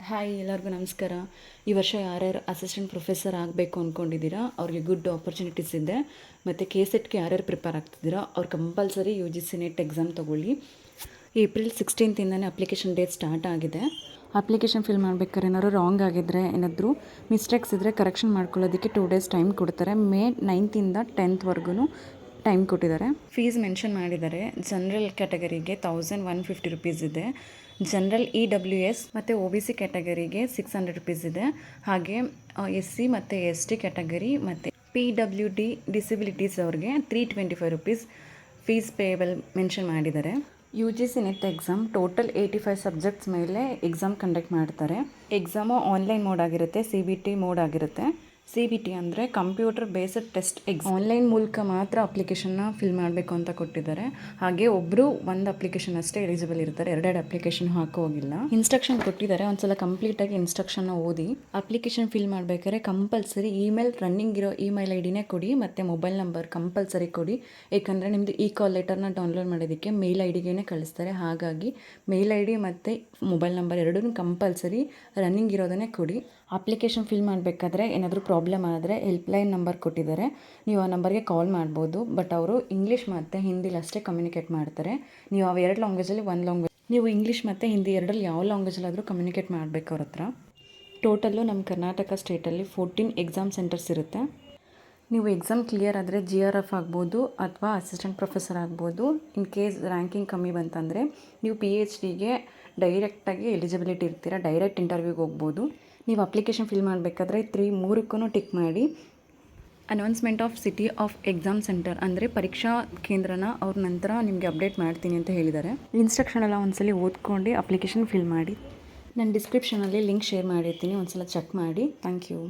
Hi ಎಲ್ಲರಿಗೂ ನಮಸ್ಕಾರ. ಈ ವರ್ಷ ಯಾರ್ಯಾರು ಅಸಿಸ್ಟೆಂಟ್ ಪ್ರೊಫೆಸರ್ ಆಗಬೇಕು ಅಂದ್ಕೊಂಡಿದ್ದೀರಾ ಅವ್ರಿಗೆ ಗುಡ್ ಆಪರ್ಚುನಿಟೀಸ್ ಇದೆ. ಮತ್ತು KCETಗೆ ಯಾರ್ಯಾರು ಪ್ರಿಪೇರ್ ಆಗ್ತಿದ್ದೀರಾ ಅವ್ರು ಕಂಪಲ್ಸರಿ UGC ನೆಟ್ ಎಕ್ಸಾಮ್ ತೊಗೊಳ್ಳಿ. ಏಪ್ರಿಲ್ 16 ಅಪ್ಲಿಕೇಶನ್ ಡೇಟ್ ಸ್ಟಾರ್ಟ್ ಆಗಿದೆ. ಅಪ್ಲಿಕೇಶನ್ ಫಿಲ್ ಮಾಡ್ಬೇಕಾದ್ರೆ ಏನಾದ್ರು ರಾಂಗ್ ಆಗಿದ್ದರೆ ಏನಾದರೂ ಮಿಸ್ಟೇಕ್ಸ್ ಇದ್ದರೆ ಕರೆಕ್ಷನ್ ಮಾಡ್ಕೊಳ್ಳೋದಕ್ಕೆ 2 ಡೇಸ್ ಟೈಮ್ ಕೊಡ್ತಾರೆ. May 9th 10th ಟೈಮ್ ಕೊಟ್ಟಿದ್ದಾರೆ. ಫೀಸ್ ಮೆನ್ಷನ್ ಮಾಡಿದ್ದಾರೆ. ಜನರಲ್ ಕ್ಯಾಟಗರಿಗೆ 1150 ರುಪೀಸ್ ಇದೆ. ಜನರಲ್ EWS ಮತ್ತು OBC ಕ್ಯಾಟಗರಿಗೆ 600 ರುಪೀಸ್ ಇದೆ. ಹಾಗೆ SC ಮತ್ತು ST ಕ್ಯಾಟಗರಿ ಮತ್ತು PWD ಡಿಸಬಿಲಿಟೀಸ್ ಅವ್ರಿಗೆ 325 ರುಪೀಸ್ ಫೀಸ್ ಪೇಯಬಲ್ ಮೆನ್ಷನ್ ಮಾಡಿದ್ದಾರೆ. UGC net exam total 85 subjects ಮೇಲೆ ಎಕ್ಸಾಮ್ ಕಂಡಕ್ಟ್ ಮಾಡ್ತಾರೆ. ಎಕ್ಸಾಮು ಆನ್ಲೈನ್ ಮೋಡ್ ಆಗಿರುತ್ತೆ, CBT ಮೋಡ್ ಆಗಿರುತ್ತೆ. CBT ಅಂದರೆ computer based test exam. Online ಮೂಲಕ ಮಾತ್ರ ಅಪ್ಲಿಕೇಶನ್ನ ಫಿಲ್ ಮಾಡಬೇಕು ಅಂತ ಕೊಟ್ಟಿದ್ದಾರೆ. ಹಾಗೆ ಒಬ್ಬರು ಒಂದು ಅಪ್ಲಿಕೇಶನ್ ಅಷ್ಟೇ ಎಲಿಜಿಬಲ್ ಇರ್ತಾರೆ, ಎರಡೆರಡು ಅಪ್ಲಿಕೇಶನ್ ಹಾಕೋ ಹೋಗಿಲ್ಲ. ಇನ್ಸ್ಟ್ರಕ್ಷನ್ ಕೊಟ್ಟಿದ್ದಾರೆ, ಒಂದ್ಸಲ ಕಂಪ್ಲೀಟಾಗಿ ಇನ್ಸ್ಟ್ರಕ್ಷನ್ನ ಓದಿ. ಅಪ್ಲಿಕೇಶನ್ ಫಿಲ್ ಮಾಡಬೇಕಾದ್ರೆ ಕಂಪಲ್ಸರಿ ರನ್ನಿಂಗ್ ಇರೋ ಇಮೇಲ್ ಐಡಿನೇ ಕೊಡಿ ಮತ್ತು ಮೊಬೈಲ್ ನಂಬರ್ ಕಂಪಲ್ಸರಿ ಕೊಡಿ. ಏಕೆಂದರೆ ನಿಮ್ಮದು ಕಾಲ್ ಲೆಟರ್ನ ಡೌನ್ಲೋಡ್ ಮಾಡೋದಕ್ಕೆ ಮೇಲ್ ಐಡಿಗೆ ಕಳಿಸ್ತಾರೆ. ಹಾಗಾಗಿ ಮೇಲ್ ID ಮತ್ತು ಮೊಬೈಲ್ ನಂಬರ್ ಎರಡೂ ಕಂಪಲ್ಸರಿ ರನ್ನಿಂಗ್ ಇರೋದನ್ನೇ ಕೊಡಿ. ಅಪ್ಲಿಕೇಶನ್ ಫಿಲ್ ಮಾಡಬೇಕಾದ್ರೆ ಏನಾದರೂ ಪ್ರಾಬ್ಲಮ್ ಆದರೆ ಹೆಲ್ಪ್ಲೈನ್ ನಂಬರ್ ಕೊಟ್ಟಿದ್ದಾರೆ, ನೀವು ಆ ನಂಬರ್ಗೆ ಕಾಲ್ ಮಾಡ್ಬೋದು. ಬಟ್ ಅವರು ಇಂಗ್ಲೀಷ್ ಮತ್ತು ಹಿಂದಿಲಿ ಅಷ್ಟೇ ಕಮ್ಯುನಿಕೇಟ್ ಮಾಡ್ತಾರೆ. ನೀವು ಅವು 2 ಲ್ಯಾಂಗ್ವೇಜಲ್ಲಿ ಒಂದು ಲ್ಯಾಂಗ್ವೇಜ್, ನೀವು ಇಂಗ್ಲೀಷ್ ಮತ್ತು ಹಿಂದಿ ಎರಡರಲ್ಲಿ ಯಾವ ಲ್ಯಾಂಗ್ವೇಜಲ್ಲಾದರೂ ಕಮ್ಯುನಿಕೇಟ್ ಮಾಡಬೇಕು ಅವ್ರ ಹತ್ರ. ಟೋಟಲ್ಲು ನಮ್ಮ ಕರ್ನಾಟಕ ಸ್ಟೇಟಲ್ಲಿ 14 ಎಕ್ಸಾಮ್ ಸೆಂಟರ್ಸ್ ಇರುತ್ತೆ. ನೀವು ಎಕ್ಸಾಮ್ ಕ್ಲಿಯರ್ ಆದರೆ GRF ಆಗ್ಬೋದು ಅಥವಾ ಅಸಿಸ್ಟೆಂಟ್ ಪ್ರೊಫೆಸರ್ ಆಗ್ಬೋದು. ಇನ್ ಕೇಸ್ ರ್ಯಾಂಕಿಂಗ್ ಕಮ್ಮಿ ಬಂತಂದರೆ ನೀವು PhDಗೆ ಡೈರೆಕ್ಟಾಗಿ ಎಲಿಜಿಬಿಲಿಟಿ ಇರ್ತೀರ, ಡೈರೆಕ್ಟ್ ಇಂಟರ್ವ್ಯೂಗೆ ಹೋಗ್ಬೋದು. ನೀವು ಅಪ್ಲಿಕೇಶನ್ ಫಿಲ್ ಮಾಡಬೇಕಾದ್ರೆ 3 ಟಿಕ್ ಮಾಡಿ. Announcement of city of exam centre ಅಂದರೆ ಪರೀಕ್ಷಾ ಕೇಂದ್ರನ ಅವ್ರ ನಂತರ ನಿಮಗೆ ಅಪ್ಡೇಟ್ ಮಾಡ್ತೀನಿ ಅಂತ ಹೇಳಿದ್ದಾರೆ. ಇನ್ಸ್ಟ್ರಕ್ಷನ್ ಎಲ್ಲ ಒಂದ್ಸಲ ಓದ್ಕೊಂಡು ಅಪ್ಲಿಕೇಶನ್ ಫಿಲ್ ಮಾಡಿ. ನಾನು ಡಿಸ್ಕ್ರಿಪ್ಷನಲ್ಲಿ ಲಿಂಕ್ ಶೇರ್ ಮಾಡಿರ್ತೀನಿ, ಒಂದ್ಸಲ ಚೆಕ್ ಮಾಡಿ. Thank you.